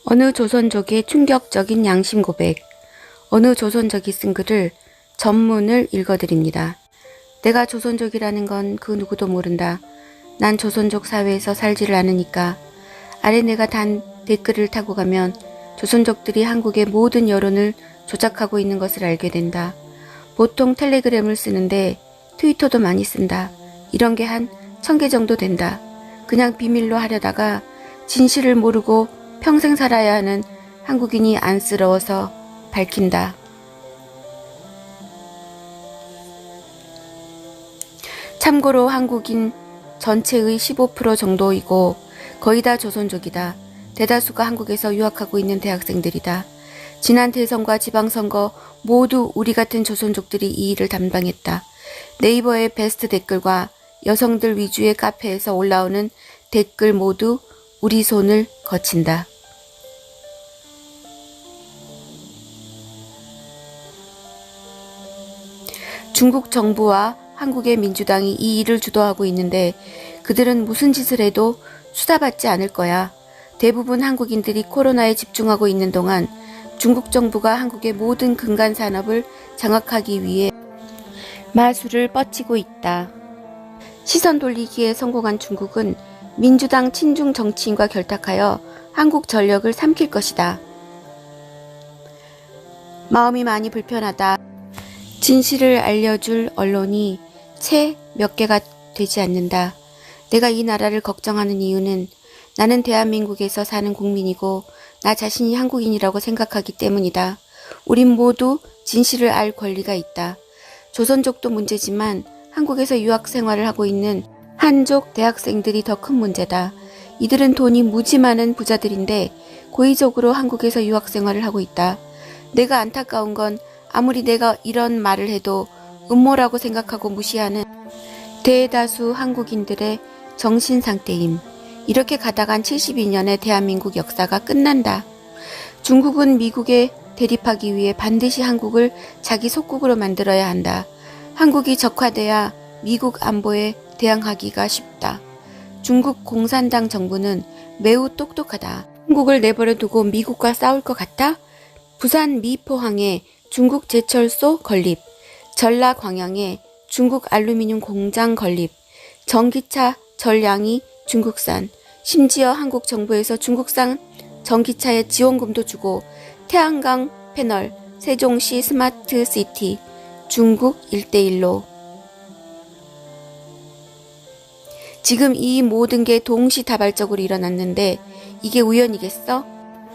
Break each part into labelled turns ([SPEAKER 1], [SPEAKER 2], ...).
[SPEAKER 1] 어느 조선족의 충격적인 양심 고백. 어느 조선족이 쓴 글을 전문을 읽어드립니다. 내가 조선족이라는 건 그 누구도 모른다. 난 조선족 사회에서 살지를 않으니까. 아래 내가 단 댓글을 타고 가면 조선족들이 한국의 모든 여론을 조작하고 있는 것을 알게 된다. 보통 텔레그램을 쓰는데 트위터도 많이 쓴다. 이런 게 한 1000개 정도 된다. 그냥 비밀로 하려다가 진실을 모르고 평생 살아야 하는 한국인이 안쓰러워서 밝힌다. 참고로 한국인 전체의 15% 정도이고 거의 다 조선족이다. 대다수가 한국에서 유학하고 있는 대학생들이다. 지난 대선과 지방선거 모두 우리 같은 조선족들이 이 일을 담당했다. 네이버의 베스트 댓글과 여성들 위주의 카페에서 올라오는 댓글 모두 우리 손을 거친다. 중국 정부와 한국의 민주당이 이 일을 주도하고 있는데 그들은 무슨 짓을 해도 수사받지 않을 거야. 대부분 한국인들이 코로나에 집중하고 있는 동안 중국 정부가 한국의 모든 근간 산업을 장악하기 위해 마술을 뻗치고 있다. 시선 돌리기에 성공한 중국은 민주당 친중 정치인과 결탁하여 한국 전력을 삼킬 것이다. 마음이 많이 불편하다. 진실을 알려줄 언론이 채 몇 개가 되지 않는다. 내가 이 나라를 걱정하는 이유는 나는 대한민국에서 사는 국민이고 나 자신이 한국인이라고 생각하기 때문이다. 우린 모두 진실을 알 권리가 있다. 조선족도 문제지만 한국에서 유학 생활을 하고 있는 한족 대학생들이 더 큰 문제다. 이들은 돈이 무지 많은 부자들인데 고의적으로 한국에서 유학 생활을 하고 있다. 내가 안타까운 건 아무리 내가 이런 말을 해도 음모라고 생각하고 무시하는 대다수 한국인들의 정신 상태임. 이렇게 가다간 72년의 대한민국 역사가 끝난다. 중국은 미국에 대립하기 위해 반드시 한국을 자기 속국으로 만들어야 한다. 한국이 적화돼야 미국 안보에 대항하기가 쉽다. 중국 공산당 정부는 매우 똑똑하다. 한국을 내버려 두고 미국과 싸울 것 같아? 부산 미포항에 중국 제철소 건립, 전라 광양에 중국 알루미늄 공장 건립, 전기차 전량이 중국산, 심지어 한국 정부에서 중국산 전기차에 지원금도 주고 태양광 패널, 세종시 스마트 시티, 중국 1대1로. 지금 이 모든 게 동시다발적으로 일어났는데 이게 우연이겠어?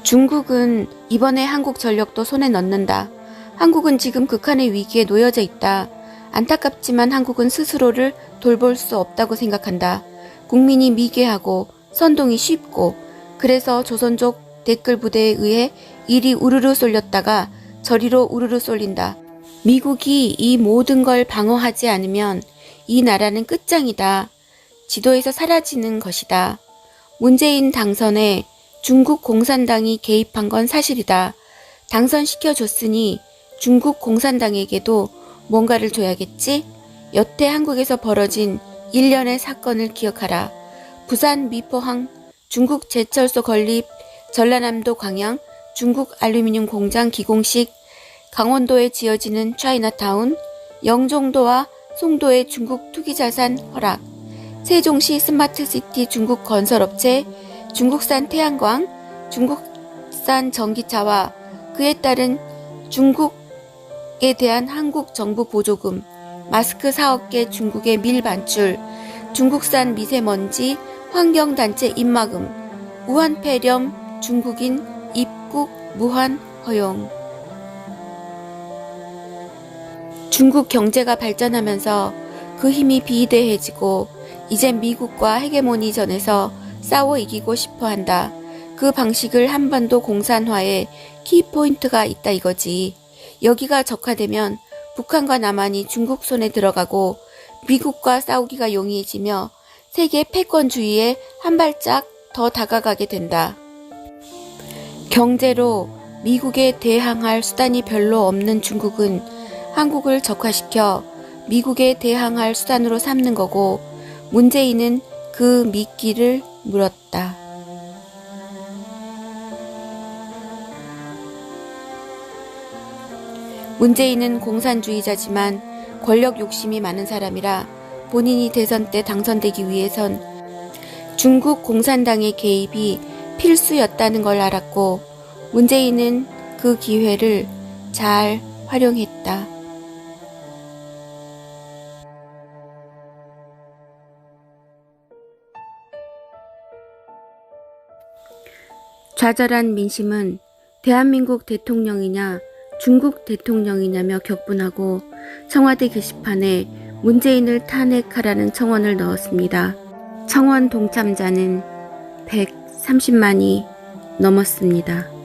[SPEAKER 1] 중국은 이번에 한국 전력도 손에 넣는다. 한국은 지금 극한의 위기에 놓여져 있다. 안타깝지만 한국은 스스로를 돌볼 수 없다고 생각한다. 국민이 미개하고 선동이 쉽고 그래서 조선족 댓글 부대에 의해 이리 우르르 쏠렸다가 저리로 우르르 쏠린다. 미국이 이 모든 걸 방어하지 않으면 이 나라는 끝장이다. 지도에서 사라지는 것이다. 문재인 당선에 중국 공산당이 개입한 건 사실이다. 당선시켜줬으니 중국 공산당에게도 뭔가를 줘야겠지? 여태 한국에서 벌어진 일련의 사건을 기억하라. 부산 미포항 중국 제철소 건립, 전라남도 광양 중국 알루미늄 공장 기공식, 강원도에 지어지는 차이나타운, 영종도와 송도의 중국 투기자산 허락, 세종시 스마트시티 중국 건설업체, 중국산 태양광, 중국산 전기차와 그에 따른 중국에 대한 한국 정부 보조금, 마스크 4억 개 중국의 밀 반출, 중국산 미세먼지 환경단체 입막음, 우한 폐렴 중국인 입국 무한 허용. 중국 경제가 발전하면서 그 힘이 비대해지고 이제 미국과 헤게모니전에서 싸워 이기고 싶어 한다. 그 방식을 한반도 공산화의 키포인트가 있다 이거지. 여기가 적화되면 북한과 남한이 중국 손에 들어가고 미국과 싸우기가 용이해지며 세계 패권주의에 한 발짝 더 다가가게 된다. 경제로 미국에 대항할 수단이 별로 없는 중국은 한국을 적화시켜 미국에 대항할 수단으로 삼는 거고 문재인은 그 미끼를 물었다. 문재인은 공산주의자지만 권력 욕심이 많은 사람이라 본인이 대선 때 당선되기 위해선 중국 공산당의 개입이 필수였다는 걸 알았고 문재인은 그 기회를 잘 활용했다. 좌절한 민심은 대한민국 대통령이냐 중국 대통령이냐며 격분하고 청와대 게시판에 문재인을 탄핵하라는 청원을 넣었습니다. 청원 동참자는 130만이 넘었습니다.